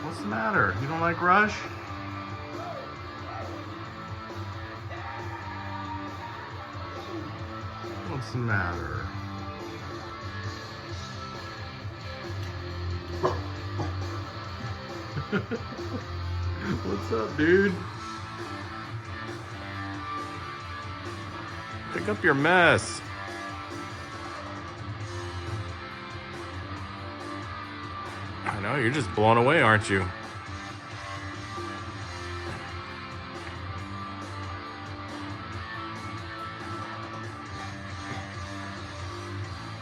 What's the matter? You don't like Rush? What's the matter? What's up, dude? Pick up your mess. I know, you're just blown away, aren't you?